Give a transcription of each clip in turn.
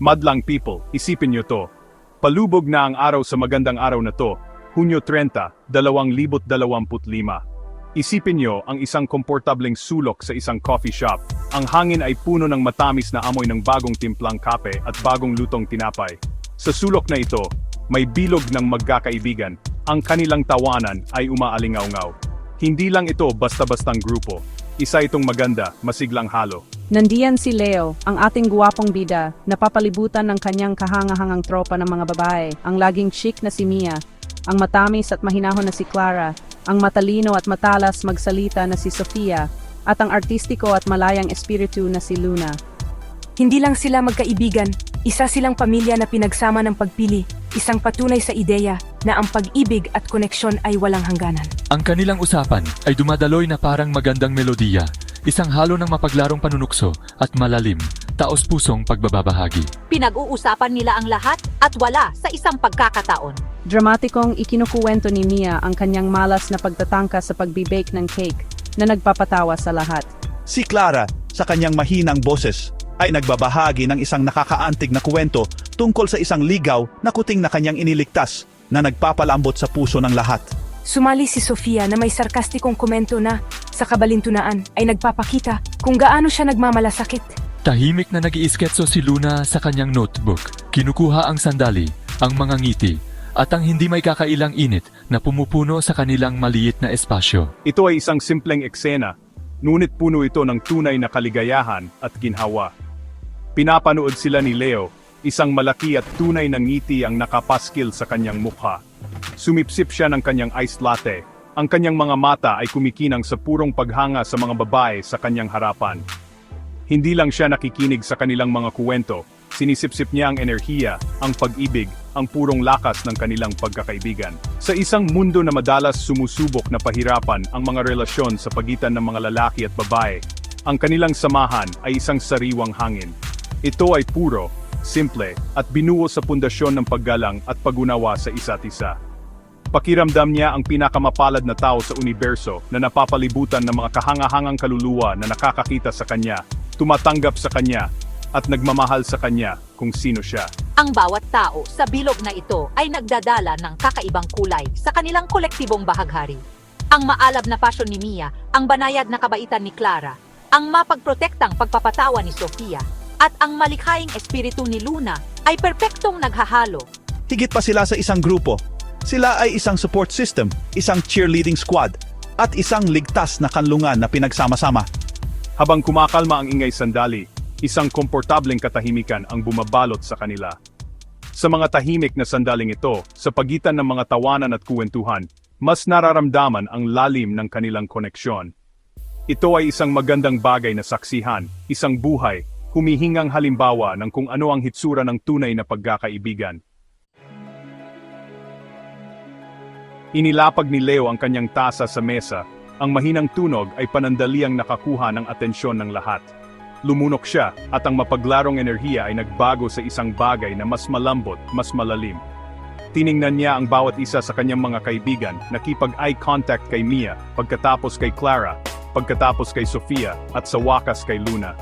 Madlang people, isipin niyo to. Palubog na ang araw sa magandang araw na to, Hunyo 30, 2025. Isipin niyo ang isang komportableng sulok sa isang coffee shop. Ang hangin ay puno ng matamis na amoy ng bagong timplang kape at bagong lutong tinapay. Sa sulok na ito, may bilog ng magkakaibigan. Ang kanilang tawanan ay umaalingaw-ngaw. Hindi lang ito basta-bastang grupo. Isa itong maganda, masiglang halo. Nandiyan si Leo, ang ating guwapong bida, napapalibutan ng kanyang kahangahangang tropa ng mga babae, ang laging chic na si Mia, ang matamis at mahinahon na si Clara, ang matalino at matalas magsalita na si Sofia, at ang artistiko at malayang espiritu na si Luna. Hindi lang sila magkaibigan, isa silang pamilya na pinagsama ng pagpili, isang patunay sa ideya na ang pag-ibig at koneksyon ay walang hangganan. Ang kanilang usapan ay dumadaloy na parang magandang melodiya, isang halo ng mapaglarong panunukso at malalim, taos-pusong pagbababahagi. Pinag-uusapan nila ang lahat at wala sa isang pagkakataon. Dramatikong ikinukuwento ni Mia ang kanyang malas na pagtatangka sa pagbibake ng cake na nagpapatawa sa lahat. Si Clara, sa kanyang mahinang boses, ay nagbabahagi ng isang nakakaantig na kwento tungkol sa isang ligaw na kuting na kanyang iniligtas na nagpapalambot sa puso ng lahat. Sumali si Sofia na may sarkastikong komento na, sa kabalintunaan, ay nagpapakita kung gaano siya nagmamalasakit. Tahimik na nag-iisketso si Luna sa kanyang notebook. Kinukuha ang sandali, ang mga ngiti, at ang hindi may kakailang init na pumupuno sa kanilang maliit na espasyo. Ito ay isang simpleng eksena, ngunit puno ito ng tunay na kaligayahan at ginhawa. Pinapanood sila ni Leo, isang malaki at tunay na ngiti ang nakapaskil sa kanyang mukha. Sumipsip siya ng kanyang iced latte. Ang kanyang mga mata ay kumikinang sa purong paghanga sa mga babae sa kanyang harapan. Hindi lang siya nakikinig sa kanilang mga kuwento, sinisipsip niya ang enerhiya, ang pag-ibig, ang purong lakas ng kanilang pagkakaibigan. Sa isang mundo na madalas sumusubok na pahirapan ang mga relasyon sa pagitan ng mga lalaki at babae, ang kanilang samahan ay isang sariwang hangin. Ito ay puro, simple, at binuo sa pundasyon ng paggalang at pag-unawa sa isa't isa. Pakiramdam niya ang pinakamapalad na tao sa universo na napapalibutan ng mga kahangahangang kaluluwa na nakakakita sa kanya, tumatanggap sa kanya, at nagmamahal sa kanya kung sino siya. Ang bawat tao sa bilog na ito ay nagdadala ng kakaibang kulay sa kanilang kolektibong bahaghari. Ang maalab na pasyon ni Mia, ang banayad na kabaitan ni Clara, ang mapagprotektang pagpapatawa ni Sofia, at ang malikhaing espiritu ni Luna ay perpektong naghahalo. Higit pa sila sa isang grupo. Sila ay isang support system, isang cheerleading squad, at isang ligtas na kanlungan na pinagsama-sama. Habang kumakalma ang ingay sandali, isang komportableng katahimikan ang bumabalot sa kanila. Sa mga tahimik na sandaling ito, sa pagitan ng mga tawanan at kuwentuhan, mas nararamdaman ang lalim ng kanilang koneksyon. Ito ay isang magandang bagay na saksihan, isang buhay, humihingang halimbawa ng kung ano ang hitsura ng tunay na pagkakaibigan. Inilapag ni Leo ang kanyang tasa sa mesa, ang mahinang tunog ay panandaliang nakakuha ng atensyon ng lahat. Lumunok siya at ang mapaglarong enerhiya ay nagbago sa isang bagay na mas malambot, mas malalim. Tiningnan niya ang bawat isa sa kanyang mga kaibigan, nakipag-eye contact kay Mia, pagkatapos kay Clara, pagkatapos kay Sofia, at sa wakas kay Luna.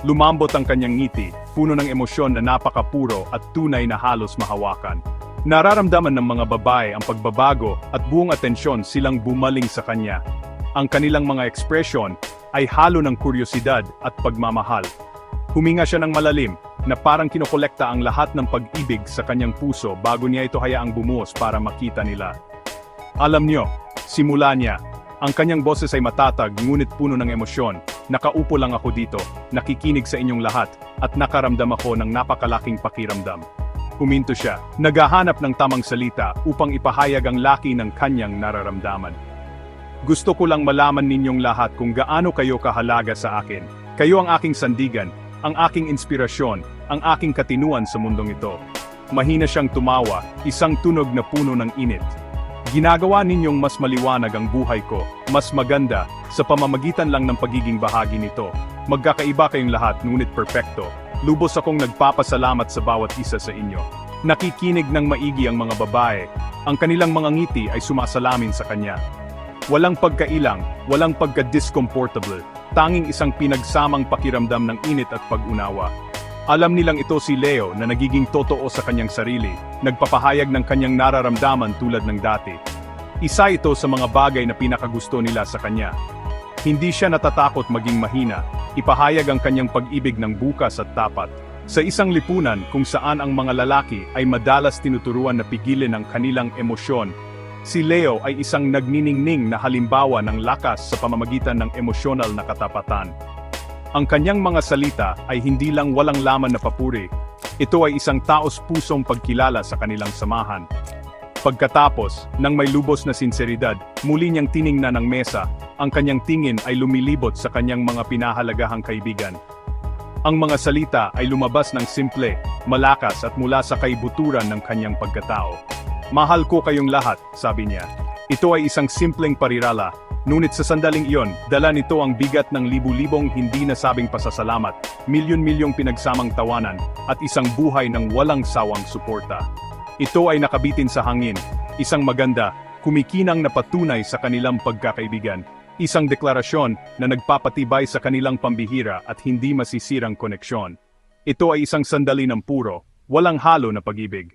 Lumambot ang kanyang ngiti, puno ng emosyon na napakapuro at tunay na halos mahawakan. Nararamdaman ng mga babae ang pagbabago at buong atensyon silang bumaling sa kanya. Ang kanilang mga ekspresyon ay halo ng kuryosidad at pagmamahal. Huminga siya ng malalim na parang kinokolekta ang lahat ng pag-ibig sa kanyang puso bago niya ito hayaang bumuhos para makita nila. Alam niyo, simula niya, ang kanyang boses ay matatag ngunit puno ng emosyon. Nakaupo lang ako dito, nakikinig sa inyong lahat, at nakaramdam ako ng napakalaking pakiramdam. Huminto siya, naghahanap ng tamang salita upang ipahayag ang laki ng kanyang nararamdaman. Gusto ko lang malaman ninyong lahat kung gaano kayo kahalaga sa akin. Kayo ang aking sandigan, ang aking inspirasyon, ang aking katinuan sa mundong ito. Mahina siyang tumawa, isang tunog na puno ng init. Ginagawa ninyong mas maliwanag ang buhay ko, mas maganda, sa pamamagitan lang ng pagiging bahagi nito. Magkakaiba kayong lahat ngunit perpekto. Lubos akong nagpapasalamat sa bawat isa sa inyo. Nakikinig ng maigi ang mga babae. Ang kanilang mga ngiti ay sumasalamin sa kanya. Walang pagkailang, walang pagka-discomfortable, tanging isang pinagsamang pakiramdam ng init at pag-unawa. Alam nilang ito si Leo na nagiging totoo sa kanyang sarili, nagpapahayag ng kanyang nararamdaman tulad ng dati. Isa ito sa mga bagay na pinakagusto nila sa kanya. Hindi siya natatakot maging mahina, ipahayag ang kanyang pag-ibig ng bukas at tapat. Sa isang lipunan kung saan ang mga lalaki ay madalas tinuturuan na pigilin ang kanilang emosyon, si Leo ay isang nagniningning na halimbawa ng lakas sa pamamagitan ng emosyonal na katapatan. Ang kanyang mga salita ay hindi lang walang laman na papuri, ito ay isang taos-pusong pagkilala sa kanilang samahan. Pagkatapos, nang may lubos na sinseridad, muli niyang tiningnan ang mesa, ang kanyang tingin ay lumilibot sa kanyang mga pinahalagahang kaibigan. Ang mga salita ay lumabas ng simple, malakas at mula sa kaibuturan ng kanyang pagkatao. Mahal ko kayong lahat, sabi niya. Ito ay isang simpleng parirala, ngunit sa sandaling iyon, dala nito ang bigat ng libu-libong hindi nasabing pasasalamat, milyon-milyong pinagsamang tawanan, at isang buhay ng walang sawang suporta. Ito ay nakabitin sa hangin, isang maganda, kumikinang na patunay sa kanilang pagkakaibigan, isang deklarasyon na nagpapatibay sa kanilang pambihira at hindi masisirang koneksyon. Ito ay isang sandali ng puro, walang halo na pag-ibig.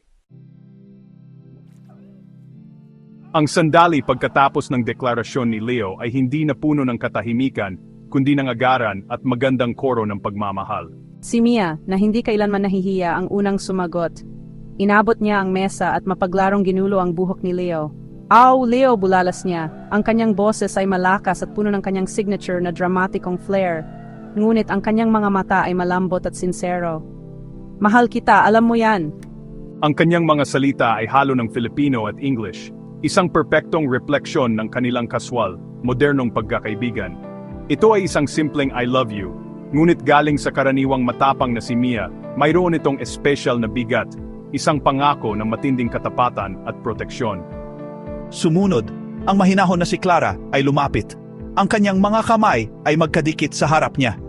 Ang sandali pagkatapos ng deklarasyon ni Leo ay hindi na puno ng katahimikan, kundi ng agaran at magandang koro ng pagmamahal. Si Mia, na hindi kailanman nahihiya ang unang sumagot. Inabot niya ang mesa at mapaglarong ginulo ang buhok ni Leo. Aw, Leo, bulalas niya. Ang kanyang boses ay malakas at puno ng kanyang signature na dramatikong flair. Ngunit ang kanyang mga mata ay malambot at sincero. Mahal kita, alam mo yan. Ang kanyang mga salita ay halo ng Filipino at English, isang perpektong refleksyon ng kanilang kaswal, modernong pagkakaibigan. Ito ay isang simpleng I love you, ngunit galing sa karaniwang matapang na si Mia, mayroon itong espesyal na bigat, isang pangako ng matinding katapatan at proteksyon. Sumunod, ang mahinahon na si Clara ay lumapit. Ang kanyang mga kamay ay magkadikit sa harap niya.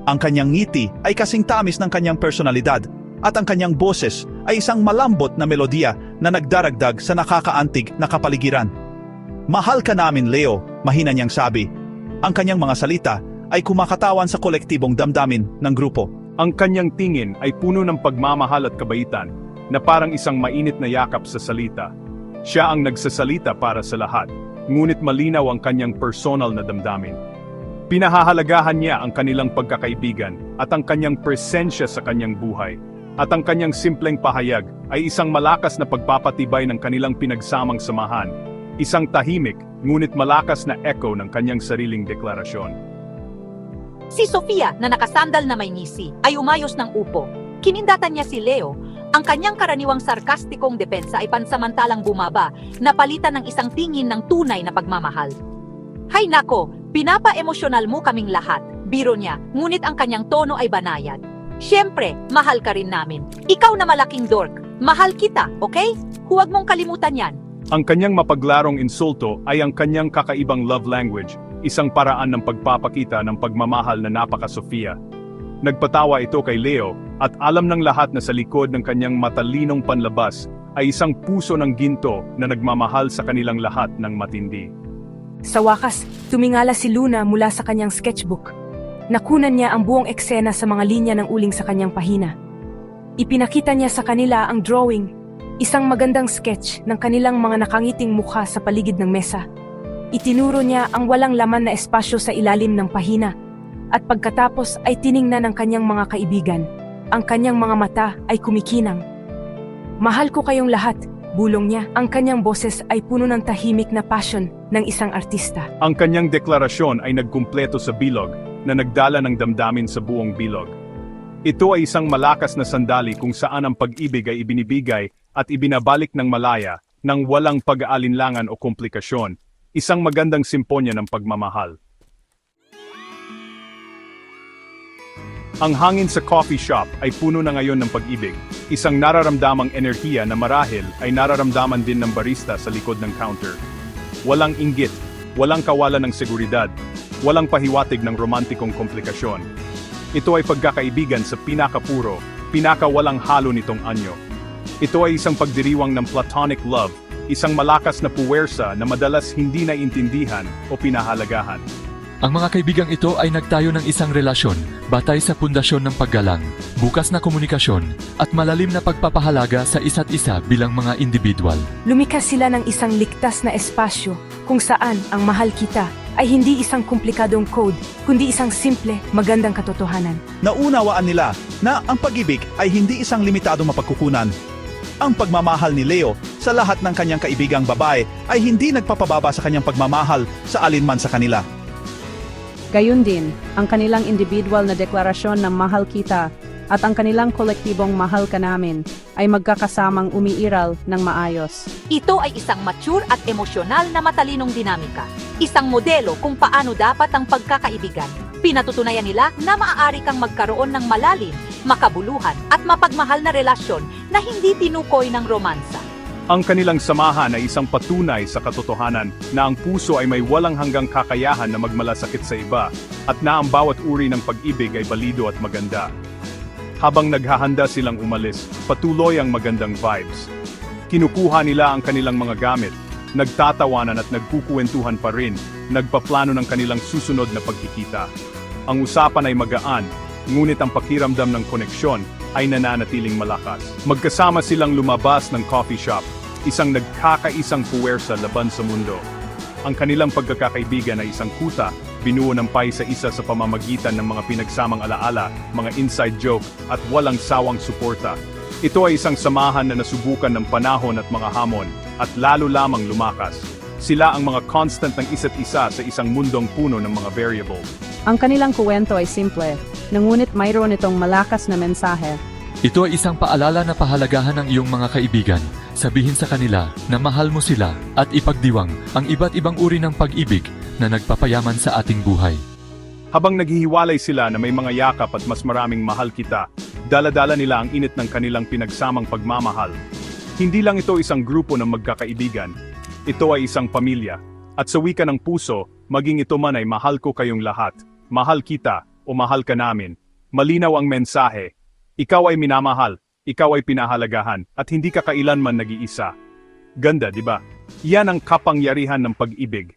Ang kanyang ngiti ay kasing tamis ng kanyang personalidad, at ang kanyang boses ay isang malambot na melodiya na nagdaragdag sa nakakaantig na kapaligiran. Mahal ka namin, Leo, mahina niyang sabi. Ang kanyang mga salita ay kumakatawan sa kolektibong damdamin ng grupo. Ang kanyang tingin ay puno ng pagmamahal at kabaitan, na parang isang mainit na yakap sa salita. Siya ang nagsasalita para sa lahat, ngunit malinaw ang kanyang personal na damdamin. Pinahahalagahan niya ang kanilang pagkakaibigan at ang kanyang presensya sa kanyang buhay. At ang kanyang simpleng pahayag ay isang malakas na pagpapatibay ng kanilang pinagsamang samahan, isang tahimik ngunit malakas na echo ng kanyang sariling deklarasyon. Si Sofia na nakasandal na may ngisi ay umayos ng upo. Kinindatan niya si Leo. Ang kanyang karaniwang sarkastikong depensa ay pansamantalang bumaba, napalitan ng isang tingin ng tunay na pagmamahal. Hay nako, pinapa-emosyonal mo kaming lahat, biro niya, ngunit ang kanyang tono ay banayad. Siyempre, mahal ka rin namin. Ikaw na malaking dork, mahal kita, okay? Huwag mong kalimutan yan. Ang kanyang mapaglarong insulto ay ang kanyang kakaibang love language, isang paraan ng pagpapakita ng pagmamahal na napaka-Sofia. Nagpatawa ito kay Leo, at alam ng lahat na sa likod ng kanyang matalinong panlabas ay isang puso ng ginto na nagmamahal sa kanilang lahat ng matindi. Sa wakas, tumingala si Luna mula sa kanyang sketchbook. Nakunan niya ang buong eksena sa mga linya ng uling sa kanyang pahina. Ipinakita niya sa kanila ang drawing, isang magandang sketch ng kanilang mga nakangiting mukha sa paligid ng mesa. Itinuro niya ang walang laman na espasyo sa ilalim ng pahina, at pagkatapos ay tiningnan ng kanyang mga kaibigan. Ang kanyang mga mata ay kumikinang. Mahal ko kayong lahat, bulong niya. Ang kanyang boses ay puno ng tahimik na passion ng isang artista. Ang kanyang deklarasyon ay nagkumpleto sa bilog, na nagdala ng damdamin sa buong bilog. Ito ay isang malakas na sandali kung saan ang pag-ibig ay ibinibigay at ibinabalik ng malaya, ng walang pag-aalinlangan o komplikasyon, isang magandang simponya ng pagmamahal. Ang hangin sa coffee shop ay puno na ngayon ng pag-ibig, isang nararamdamang enerhiya na marahil ay nararamdaman din ng barista sa likod ng counter. Walang inggit, walang kawalan ng seguridad, walang pahiwatig ng romantikong komplikasyon. Ito ay pagkakaibigan sa pinakapuro, pinakawalang halo nitong anyo. Ito ay isang pagdiriwang ng platonic love, isang malakas na puwersa na madalas hindi naiintindihan o pinahalagahan. Ang mga kaibigang ito ay nagtayo ng isang relasyon batay sa pundasyon ng paggalang, bukas na komunikasyon, at malalim na pagpapahalaga sa isa't isa bilang mga individual. Lumikas sila ng isang ligtas na espasyo kung saan ang mahal kita ay hindi isang komplikadong code, kundi isang simple, magandang katotohanan. Naunawaan nila na ang pag-ibig ay hindi isang limitadong mapagkukunan. Ang pagmamahal ni Leo sa lahat ng kanyang kaibigang babae ay hindi nagpapababa sa kanyang pagmamahal sa alinman sa kanila. Gayun din, ang kanilang individual na deklarasyon ng mahal kita at ang kanilang kolektibong mahal ka namin ay magkakasamang umiiral ng maayos. Ito ay isang mature at emosyonal na matalinong dinamika. Isang modelo kung paano dapat ang pagkakaibigan. Pinatutunayan nila na maaari kang magkaroon ng malalim, makabuluhan at mapagmahal na relasyon na hindi tinukoy ng romansa. Ang kanilang samahan ay isang patunay sa katotohanan na ang puso ay may walang hanggang kakayahan na magmalasakit sa iba at na ang bawat uri ng pag-ibig ay balido at maganda. Habang naghahanda silang umalis, patuloy ang magandang vibes. Kinukuha nila ang kanilang mga gamit, nagtatawanan at nagkukuwentuhan pa rin, nagpaplano ng kanilang susunod na pagkikita. Ang usapan ay magaan, ngunit ang pakiramdam ng koneksyon ay nananatiling malakas. Magkasama silang lumabas ng coffee shop, isang nagkakaisang puwersa laban sa mundo. Ang kanilang pagkakaibigan ay isang kuta, binuo ng paisa-isa sa pamamagitan ng mga pinagsamang alaala, mga inside joke, at walang sawang suporta. Ito ay isang samahan na nasubukan ng panahon at mga hamon, at lalo lamang lumakas. Sila ang mga constant ng isa't isa sa isang mundong puno ng mga variables. Ang kanilang kuwento ay simple, ngunit mayroon itong malakas na mensahe. Ito ay isang paalala na pahalagahan ng iyong mga kaibigan. Sabihin sa kanila na mahal mo sila at ipagdiwang ang iba't ibang uri ng pag-ibig na nagpapayaman sa ating buhay. Habang naghihiwalay sila na may mga yakap at mas maraming mahal kita, dala-dala nila ang init ng kanilang pinagsamang pagmamahal. Hindi lang ito isang grupo ng magkakaibigan, ito ay isang pamilya. At sa wika ng puso, maging ito man ay mahal ko kayong lahat, mahal kita o mahal ka namin. Malinaw ang mensahe. Ikaw ay minamahal, ikaw ay pinahalagahan, at hindi ka kailanman nag-iisa. Ganda, di ba? Yan ang kapangyarihan ng pag-ibig.